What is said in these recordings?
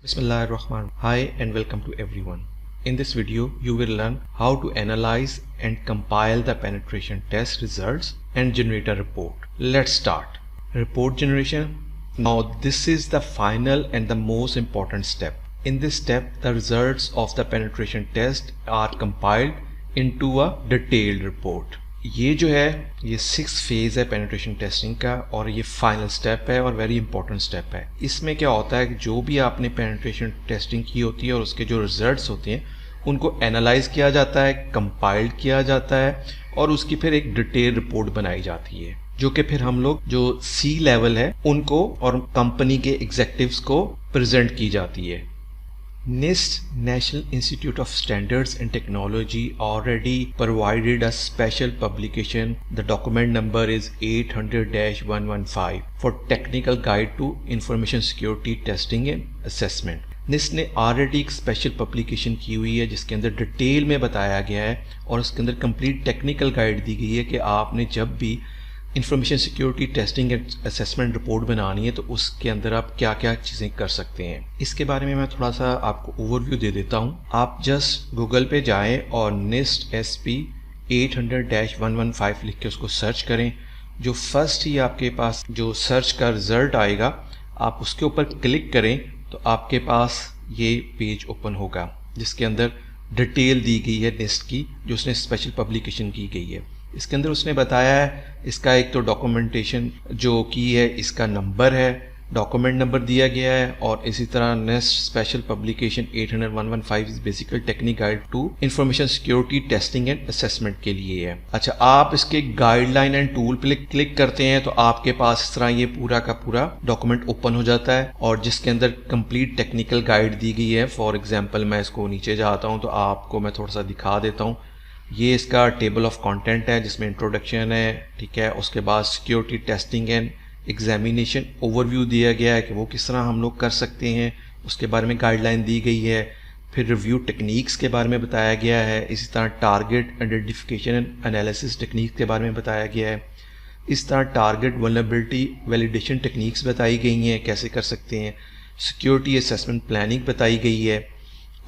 Bismillahirrahman. Hi and welcome to everyone. In this video, you will learn how to analyze and compile the penetration test results and generate a report. Let's start. Report generation. Now this is the final and the most important step. In this step, the results of the penetration test are compiled into a detailed report. ये जो है ये 6 phase है penetration testing का और ये final step है और वेरी इंपॉर्टेंट स्टेप है। इसमें क्या होता है कि जो भी आपने पेनिट्रेशन टेस्टिंग की होती है और उसके जो रिजल्ट्स होते हैं उनको एनालाइज किया जाता है, कंपाइल्ड किया जाता है और उसकी फिर एक डिटेल रिपोर्ट बनाई जाती है जो कि फिर हम लोग जो सी लेवल है उनको और कंपनी के एग्जेक्टिव्स को प्रेजेंट की जाती है। NIST, National Institute of Standards and Technology, already provided a special publication. The document number is 800-115 for Technical Guide to Information Security Testing and Assessment. NIST ने ऑलरेडी एक स्पेशल पब्लिकेशन की हुई है जिसके अंदर डिटेल में बताया गया है और उसके अंदर कंप्लीट टेक्निकल गाइड दी गई है कि आपने जब भी information security testing and assessment report बनानी है तो उसके अंदर आप क्या क्या चीज़ें कर सकते हैं। इसके बारे में मैं थोड़ा सा आपको ओवरव्यू दे देता हूँ। आप जस्ट गूगल पे जाएं और NIST SP 800-115 लिख के उसको सर्च करें। जो फर्स्ट ही आपके पास जो सर्च का रिजल्ट आएगा आप उसके ऊपर क्लिक करें तो आपके पास ये पेज ओपन होगा जिसके अंदर डिटेल दी गई है NIST की जो उसने स्पेशल पब्लिकेशन की गई है। इसके अंदर उसने बताया है इसका एक तो डॉक्यूमेंटेशन जो की है, इसका नंबर है, डॉक्यूमेंट नंबर दिया गया है और इसी तरह next special publication 800-115 is basically technique guide to information security testing and assessment के लिए है। अच्छा, आप इसके गाइडलाइन एंड टूल पे क्लिक करते हैं तो आपके पास इस तरह ये पूरा का पूरा डॉक्यूमेंट ओपन हो जाता है और जिसके अंदर कंप्लीट टेक्निकल गाइड दी गई है। फॉर एग्जाम्पल मैं इसको नीचे जाता हूँ तो आपको मैं थोड़ा सा दिखा देता हूँ। ये इसका टेबल ऑफ कंटेंट है जिसमें इंट्रोडक्शन है, ठीक है। उसके बाद security testing and examination overview दिया गया है कि वो किस तरह हम लोग कर सकते हैं, उसके बारे में गाइडलाइन दी गई है। फिर रिव्यू टेक्निक्स के बारे में बताया गया है। इसी तरह target identification and analysis techniques के बारे में बताया गया है। इस तरह टारगेट वल्नरेबिलिटी वैलिडेशन टेक्निक्स बताई गई हैं, कैसे कर सकते हैं। सिक्योरिटी असेसमेंट प्लानिंग बताई गई है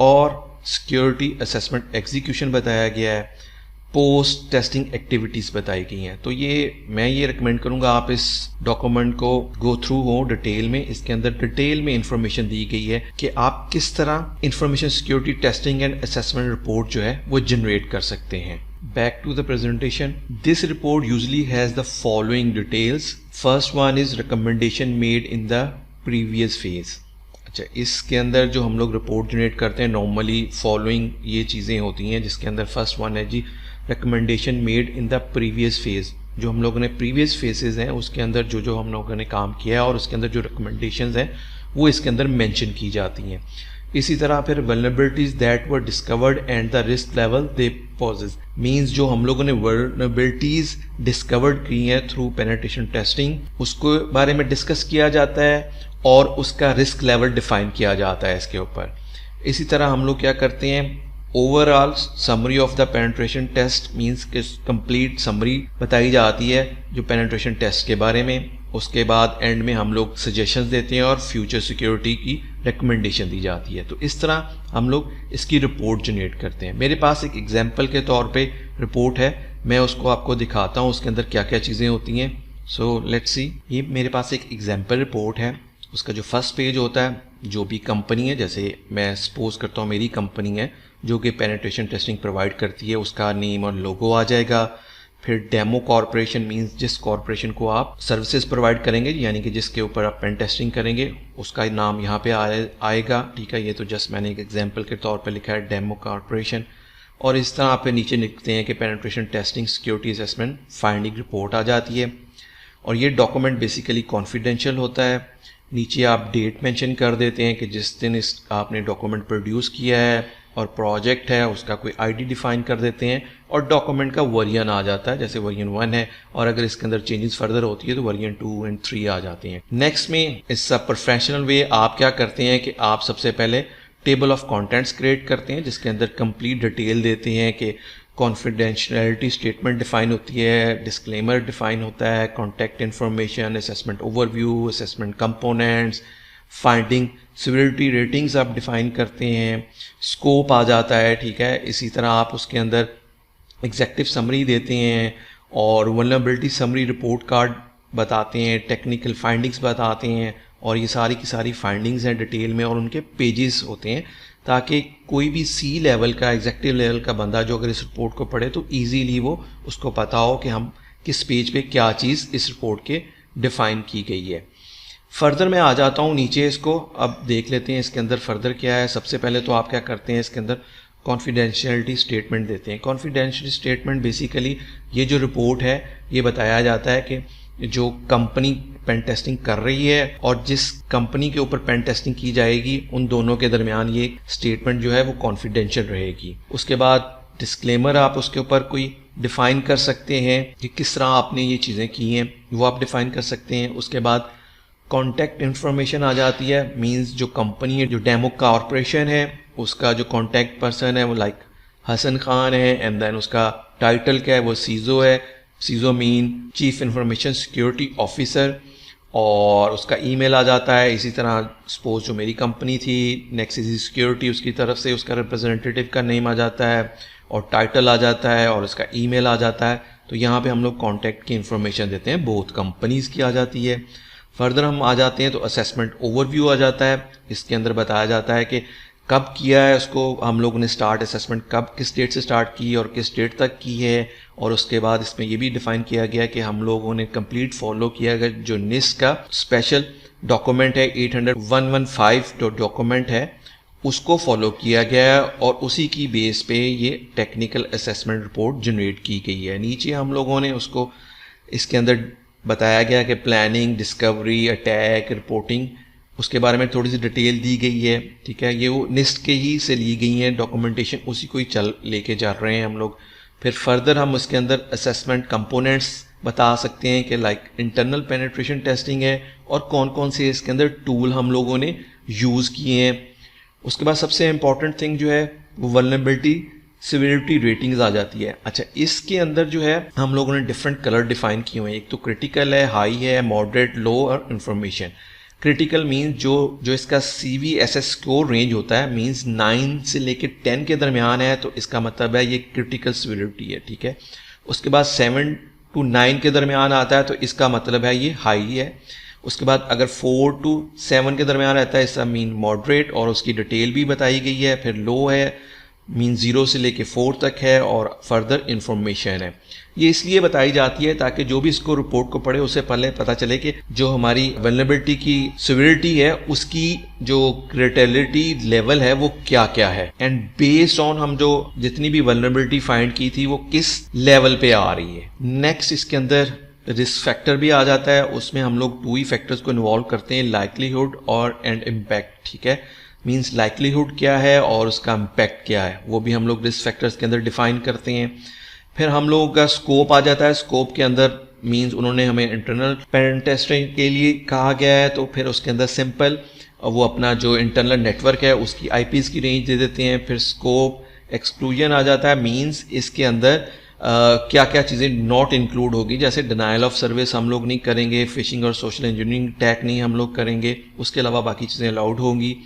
और सिक्योरिटी असेसमेंट एग्जीक्यूशन बताया गया है। पोस्ट टेस्टिंग एक्टिविटीज़ बताई गई हैं। तो मैं ये रिकमेंड करूँगा आप इस डॉक्यूमेंट को गो थ्रू हो डिटेल में। इसके अंदर डिटेल में इंफॉर्मेशन दी गई है कि आप किस तरह information security testing and assessment report जो है वो जनरेट कर सकते हैं। Back to the presentation. This report usually has the following details. First one is recommendation made in the previous phase. अच्छा, इसके अंदर जो हम लोग रिपोर्ट जनरेट करते हैं नॉर्मली फॉलोइंग ये चीज़ें होती हैं जिसके अंदर फर्स्ट वन है जी recommendation made in the previous phase. जो हम लोगों ने प्रीवियस फेजेस हैं उसके अंदर जो हम लोगों ने काम किया है और उसके अंदर जो रिकमेंडेशंस हैं वो इसके अंदर मेंशन की जाती हैं। इसी तरह फिर vulnerabilities that were discovered and the risk level they possess, means जो हम लोगों ने वल्नरेबिलिटीज डिस्कवर्ड की हैं थ्रू पेनिट्रेशन टेस्टिंग उसको बारे में डिस्कस किया जाता है और उसका रिस्क लेवल डिफाइन किया जाता है इसके ऊपर। इसी तरह हम लोग क्या करते हैं, overall summary of the penetration test means कि कंप्लीट समरी बताई जाती है जो पेनिट्रेशन टेस्ट के बारे में। उसके बाद एंड में हम लोग सजेशंस देते हैं और फ्यूचर सिक्योरिटी की रिकमेंडेशन दी जाती है। तो इस तरह हम लोग इसकी रिपोर्ट जनरेट करते हैं। मेरे पास एक एग्जाम्पल के तौर पे रिपोर्ट है, मैं उसको आपको दिखाता हूँ उसके अंदर क्या क्या चीज़ें होती हैं। सो लेट्स सी, ये मेरे पास एक एग्जाम्पल रिपोर्ट है। उसका जो फर्स्ट पेज होता है, जो भी कंपनी है, जैसे मैं सपोज करता हूँ मेरी कंपनी है जो कि पेनिट्रेशन टेस्टिंग प्रोवाइड करती है, उसका नेम और लोगो आ जाएगा। फिर डेमो कॉर्पोरेशन मींस जिस कॉर्पोरेशन को आप सर्विसेज प्रोवाइड करेंगे यानी कि जिसके ऊपर आप पेन टेस्टिंग करेंगे उसका नाम यहाँ पे आएगा, ठीक है। ये तो जस्ट मैंने एक एग्जांपल के तौर पे लिखा है डेमो कॉर्पोरेशन। और इस तरह आप नीचे लिखते हैं कि penetration testing security assessment finding report आ जाती है और ये डॉक्यूमेंट बेसिकली कॉन्फिडेंशियल होता है। नीचे आप डेट मेंशन कर देते हैं कि जिस दिन आपने डॉक्यूमेंट प्रोड्यूस किया है और प्रोजेक्ट है उसका कोई आईडी डिफाइन कर देते हैं और डॉक्यूमेंट का वर्जन आ जाता है, जैसे वर्जन 1 है और अगर इसके अंदर चेंजेस फर्दर होती है तो वर्जन 2 एंड 3 आ जाते हैं। नेक्स्ट में इस प्रोफेशनल वे आप क्या करते हैं कि आप सबसे पहले टेबल ऑफ कंटेंट्स क्रिएट करते हैं जिसके अंदर कंप्लीट डिटेल देते हैं कि कॉन्फिडेंशियलिटी स्टेटमेंट डिफाइन होती है, डिस्क्लेमर डिफाइन होता है, contact information, assessment overview, assessment components, finding civility ratings आप डिफाइन करते हैं, स्कोप आ जाता है, ठीक है। इसी तरह आप उसके अंदर एग्जेक्टिव समरी देते हैं और वल्नरेबिलिटी समरी रिपोर्ट कार्ड बताते हैं, टेक्निकल फाइंडिंग्स बताते हैं, और ये सारी की सारी फाइंडिंग्स हैं डिटेल में और उनके पेजेस होते हैं, ताकि कोई भी सी लेवल का एग्जेक्टिव लेवल का बंदा जो अगर इस रिपोर्ट को पढ़े तो ईजीली वो उसको पता हो कि हम किस पेज पे क्या चीज़ इस रिपोर्ट के डिफ़ाइन की गई है। फर्दर मैं आ जाता हूँ नीचे, इसको अब देख लेते हैं इसके अंदर फर्दर क्या है। सबसे पहले तो आप क्या करते हैं, इसके अंदर कॉन्फिडेंशियलिटी स्टेटमेंट देते हैं। कॉन्फिडेंशियलिटी स्टेटमेंट बेसिकली ये जो रिपोर्ट है ये बताया जाता है कि जो कंपनी पेन टेस्टिंग कर रही है और जिस कंपनी के ऊपर पेन टेस्टिंग की जाएगी उन दोनों के दरमियान ये स्टेटमेंट जो है वो कॉन्फिडेंशियल रहेगी। उसके बाद डिस्क्लेमर आप उसके ऊपर कोई डिफ़ाइन कर सकते हैं कि किस तरह आपने ये चीज़ें की हैं, वो आप डिफ़ाइन कर सकते हैं। उसके बाद कॉन्टैक्ट इन्फॉर्मेशन आ जाती है, मींस जो कंपनी है, जो डेमो कॉर्पोरेशन है, उसका जो कॉन्टैक्ट पर्सन है वो लाइक हसन खान है, एंड देन उसका टाइटल क्या है, वो सीजो है। CISO mean chief information security officer, और उसका ईमेल आ जाता है। इसी तरह सपोज जो मेरी कंपनी थी नेक्सिस सिक्योरिटी, उसकी तरफ से उसका रिप्रेजेंटेटिव का नेम आ जाता है और टाइटल आ जाता है और उसका ईमेल आ जाता है। तो यहाँ पे हम लोग कॉन्टैक्ट की इंफॉर्मेशन देते हैं, बोथ कंपनीज़ की आ जाती है। फर्दर हम आ जाते हैं तो असेसमेंट ओवरव्यू आ जाता है। इसके अंदर बताया जाता है कि कब किया है उसको हम लोगों ने स्टार्ट, असेसमेंट कब किस डेट से स्टार्ट की और किस डेट तक की है। और उसके बाद इसमें ये भी डिफ़ाइन किया गया कि हम लोगों ने कंप्लीट फॉलो किया गया जो निस्ट का स्पेशल डॉक्यूमेंट है 800-115 जो डॉक्यूमेंट है उसको फॉलो किया गया है और उसी की बेस पे ये टेक्निकल असेसमेंट रिपोर्ट जनरेट की गई है। नीचे हम लोगों ने उसको इसके अंदर बताया गया कि प्लानिंग, डिस्कवरी, अटैक, रिपोर्टिंग, उसके बारे में थोड़ी सी डिटेल दी गई है, ठीक है। ये वो निस्ट के ही से ली गई हैं डॉक्यूमेंटेशन, उसी को ही लेके जा रहे हैं हम लोग। फिर फर्दर हम उसके अंदर असेसमेंट कंपोनेंट्स बता सकते हैं कि लाइक इंटरनल पेनिट्रेशन टेस्टिंग है और कौन कौन से इसके अंदर टूल हम लोगों ने यूज़ किए हैं। उसके बाद सबसे इम्पॉर्टेंट थिंग जो है वो वल्नरेबिलिटी सिविलिटी रेटिंग्स आ जाती है। अच्छा, इसके अंदर जो है हम लोगों ने डिफरेंट कलर डिफाइन किए हुए हैं। एक तो क्रिटिकल है, हाई है, मॉडरेट, लो और इंफॉर्मेशन। क्रिटिकल मीन्स जो इसका CVSS स्कोर रेंज होता है मीन्स 9 से लेकर 10 के दरमियान है, तो इसका मतलब है ये क्रिटिकल सिविलिटी है, ठीक है। उसके बाद 7 to 9 के दरमियान आता है तो इसका मतलब है ये हाई है। उसके बाद अगर 4 to 7 के दरमियान रहता है इसका मीन मॉडरेट और उसकी डिटेल भी बताई गई है। फिर लो है मीन 0 से लेके 4 तक है और फर्दर इंफॉर्मेशन है। ये इसलिए बताई जाती है ताकि जो भी इसको रिपोर्ट को पढ़े उससे पहले पता चले कि जो हमारी वल्नरेबिलिटी की सिविलिटी है उसकी जो क्रिटिकलिटी लेवल है वो क्या क्या है, एंड बेस्ड ऑन हम जो जितनी भी वल्नरेबिलिटी फाइंड की थी वो किस लेवल पे आ रही है। नेक्स्ट इसके अंदर रिस्क फैक्टर भी आ जाता है, उसमें हम लोग 2 ही फैक्टर्स को इन्वॉल्व करते हैं, लाइकलीहुड और एंड इम्पैक्ट, ठीक है। मींस लाइकलीहुड क्या है और उसका इम्पैक्ट क्या है वो भी हम लोग रिस्क फैक्टर्स के अंदर डिफाइन करते हैं। फिर हम लोगों का स्कोप आ जाता है। स्कोप के अंदर मींस उन्होंने हमें इंटरनल पेन टेस्टिंग के लिए कहा गया है तो फिर उसके अंदर सिंपल वो अपना जो इंटरनल नेटवर्क है उसकी IPs की रेंज दे देते हैं। फिर स्कोप एक्सक्लूजन आ जाता है, मींस इसके अंदर क्या क्या चीज़ें नॉट इंक्लूड होगी, जैसे डिनाइल ऑफ सर्विस हम लोग नहीं करेंगे, फिशिंग और सोशल इंजीनियरिंग अटैक नहीं हम लोग करेंगे, उसके अलावा बाकी चीज़ें अलाउड होंगी।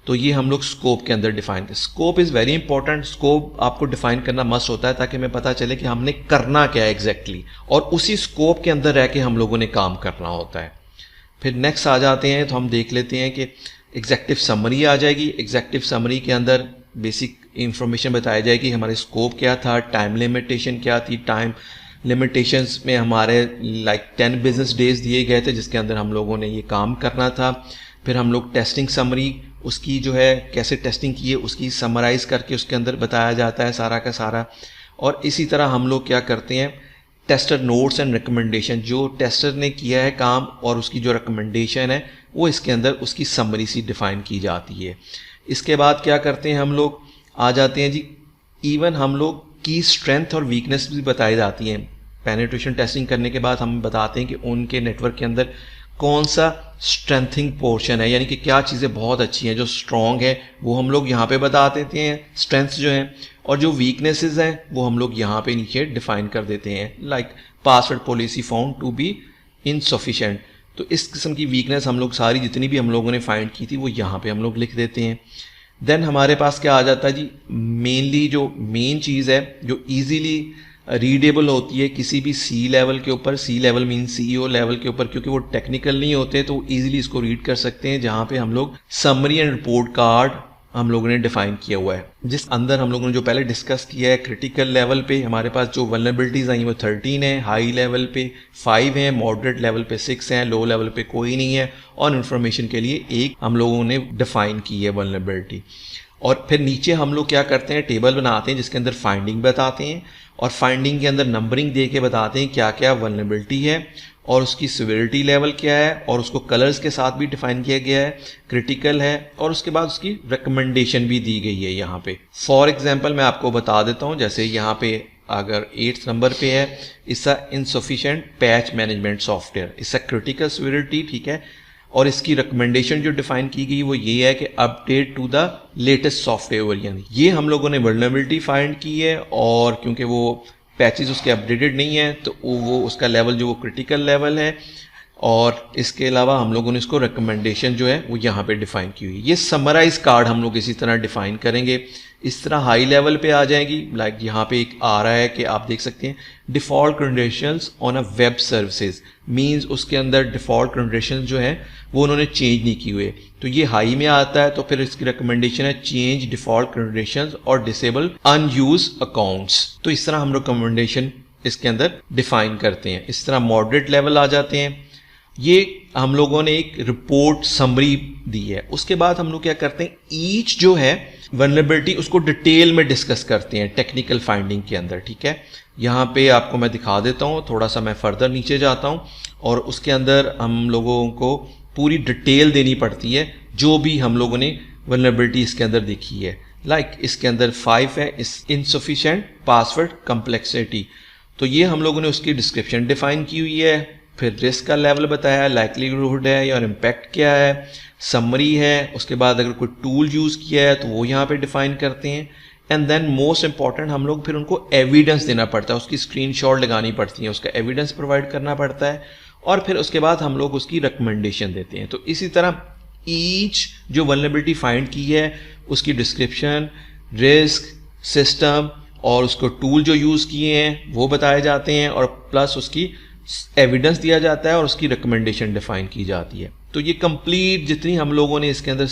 तो ये हम लोग स्कोप के अंदर डिफाइन करें। Scope is very important. Scope आपको डिफाइन करना मस्ट होता है ताकि हमें पता चले कि हमने करना क्या है एग्जैक्टली, और उसी स्कोप के अंदर रह के हम लोगों ने काम करना होता है। फिर नेक्स्ट आ जाते हैं तो हम देख लेते हैं कि एग्जेक्टिव समरी आ जाएगी। एग्जेक्टिव समरी के अंदर बेसिक इंफॉर्मेशन बताई जाएगी, हमारे स्कोप क्या था, टाइम लिमिटेशन क्या थी। टाइम लिमिटेशंस में हमारे लाइक 10 बिजनेस डेज दिए गए थे जिसके अंदर हम लोगों ने ये काम करना था। फिर हम लोग टेस्टिंग समरी उसकी जो है कैसे टेस्टिंग की है उसकी समराइज करके उसके अंदर बताया जाता है सारा का सारा। और इसी तरह हम लोग क्या करते हैं, टेस्टर नोट्स एंड रिकमेंडेशन, जो टेस्टर ने किया है काम और उसकी जो रिकमेंडेशन है वो इसके अंदर उसकी समरी सी डिफाइन की जाती है। इसके बाद क्या करते हैं हम लोग आ जाते हैं जी, इवन हम लोग की स्ट्रेंथ और वीकनेस भी बताई जाती हैं। पेनिट्रेशन टेस्टिंग करने के बाद हम बताते हैं कि उनके नेटवर्क के अंदर कौन सा स्ट्रेंथिंग पोर्शन है, यानी कि क्या चीज़ें बहुत अच्छी हैं जो स्ट्रॉन्ग है वो हम लोग यहाँ पे बता देते हैं स्ट्रेंथ्स जो हैं, और जो वीकनेसेस हैं वो हम लोग यहाँ पे नीचे डिफाइन कर देते हैं। Like password policy found to be insufficient, तो इस किस्म की वीकनेस हम लोग सारी जितनी भी हम लोगों ने फाइंड की थी वो यहाँ पे हम लोग लिख देते हैं। देन हमारे पास क्या आ जाता है जी, मेनली जो मेन चीज़ है जो इजीली रीडेबल होती है किसी भी सी लेवल के ऊपर, सी लेवल मीन CEO लेवल के ऊपर, क्योंकि वो टेक्निकल नहीं होते तो इजीली इसको रीड कर सकते हैं, जहाँ पे हम लोग समरी एंड रिपोर्ट कार्ड हम लोगों ने डिफाइन किया हुआ है, जिस अंदर हम लोगों ने जो पहले डिस्कस किया है क्रिटिकल लेवल पे हमारे पास जो वल्नरेबिलिटीज आई वो 13 है, हाई लेवल पे 5 है, मॉडरेट लेवल पे 6 है, लो लेवल पे कोई नहीं है, और इन्फॉर्मेशन के लिए एक हम लोगों ने डिफाइन की है वल्नरेबिलिटी। और फिर नीचे हम लोग क्या करते हैं, टेबल बनाते हैं जिसके अंदर फाइंडिंग बताते हैं, और फाइंडिंग के अंदर नंबरिंग दे के बताते हैं क्या क्या वल्नरेबिलिटी है और उसकी सिवियरिटी लेवल क्या है, और उसको कलर्स के साथ भी डिफाइन किया गया है, क्रिटिकल है, और उसके बाद उसकी रिकमेंडेशन भी दी गई है यहाँ पे। फॉर एग्जांपल मैं आपको बता देता हूँ, जैसे यहाँ पे अगर 8th नंबर पे है, इसका इनसफिशिएंट पैच मैनेजमेंट सॉफ्टवेयर, इसका क्रिटिकल सिवियरिटी, ठीक है, और इसकी रिकमेंडेशन जो डिफाइन की गई वो ये है कि update to the latest software version. ये हम लोगों ने वल्नरेबिलिटी फाइंड की है, और क्योंकि वो पैचेस उसके अपडेटेड नहीं है तो वो उसका लेवल जो वो क्रिटिकल लेवल है, और इसके अलावा हम लोगों ने इसको रिकमेंडेशन जो है वो यहाँ पे डिफाइन की हुई है। ये समराइज कार्ड हम लोग इसी तरह डिफाइन करेंगे, इस तरह हाई लेवल पे आ जाएगी। लाइक यहाँ पे एक आ रहा है कि आप देख सकते हैं default conditions on a web services, means उसके अंदर डिफ़ॉल्ट कंडीशंस जो है वो उन्होंने चेंज नहीं की हुए, तो ये हाई में आता है। तो फिर इसकी रिकमेंडेशन है चेंज डिफ़ॉल्ट कंडीशंस और डिसेबल अनयूज अकाउंट्स। तो इस तरह हम रिकमेंडेशन इसके अंदर डिफाइन करते हैं। इस तरह मॉडरेट लेवल आ जाते हैं। ये हम लोगों ने एक रिपोर्ट समरी दी है। उसके बाद हम लोग क्या करते हैं, ईच जो है वल्नरेबिलिटी उसको डिटेल में डिस्कस करते हैं टेक्निकल फाइंडिंग के अंदर, ठीक है। यहाँ पे आपको मैं दिखा देता हूँ, थोड़ा सा मैं फर्दर नीचे जाता हूँ, और उसके अंदर हम लोगों को पूरी डिटेल देनी पड़ती है जो भी हम लोगों ने वल्नरेबिलिटी इसके अंदर देखी है। लाइक इसके अंदर 5 है, इस इनसफिशिएंट पासवर्ड कम्प्लेक्सिटी, तो ये हम लोगों ने उसकी डिस्क्रिप्शन डिफाइन की हुई है। फिर रिस्क का लेवल बताया, लाइक्लीहुड है और इम्पैक्ट क्या है, समरी है। उसके बाद अगर कोई टूल यूज़ किया है तो वो यहाँ पे डिफाइन करते हैं। एंड देन मोस्ट इंपॉर्टेंट हम लोग फिर उनको एविडेंस देना पड़ता है, उसकी स्क्रीनशॉट लगानी पड़ती है, उसका एविडेंस प्रोवाइड करना पड़ता है, और फिर उसके बाद हम लोग उसकी रिकमेंडेशन देते हैं। तो इसी तरह ईच जो वल्नरेबिलिटी फाइंड की है उसकी डिस्क्रिप्शन, रिस्क, सिस्टम और उसको टूल जो यूज़ किए हैं वो बताए जाते हैं, और प्लस उसकी एविडेंस दिया जाता है और उसकी रिकमेंडेशन डिफाइन की जाती है। तो ये कंप्लीट जितनी हम लोगों ने इसके अंदर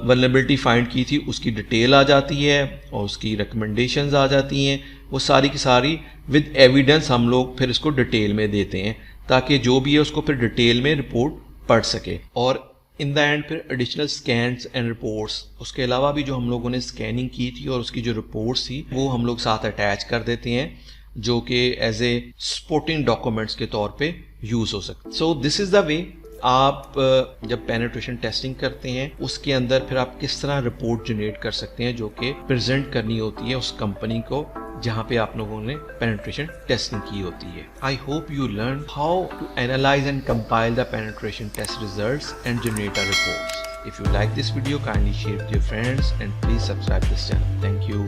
वल्नरेबिलिटी फाइंड की थी उसकी डिटेल आ जाती है और उसकी रिकमेंडेशंस आ जाती हैं। वो सारी की सारी विद एविडेंस हम लोग फिर इसको डिटेल में देते हैं, ताकि जो भी है उसको फिर डिटेल में रिपोर्ट पढ़ सके। और इन द एंड फिर एडिशनल स्कैन्स एंड रिपोर्ट्स, उसके अलावा भी जो हम लोगों ने स्कैनिंग की थी और उसकी जो रिपोर्ट्स थी वो हम लोग साथ अटैच कर देते हैं, जो कि एज ए सपोर्टिंग डॉक्यूमेंट्स के तौर पे यूज़ हो सकते। So this is the way आप जब पेनिट्रेशन टेस्टिंग करते हैं उसके अंदर फिर आप किस तरह रिपोर्ट जनरेट कर सकते हैं जो कि प्रेजेंट करनी होती है उस कंपनी को जहाँ पे आप लोगों ने पेनिट्रेशन टेस्टिंग की होती है। I hope you learn how to analyse and compile the penetration test results and generate a reports. If you like this video, kindly share it with your friends and please subscribe this channel. Thank you.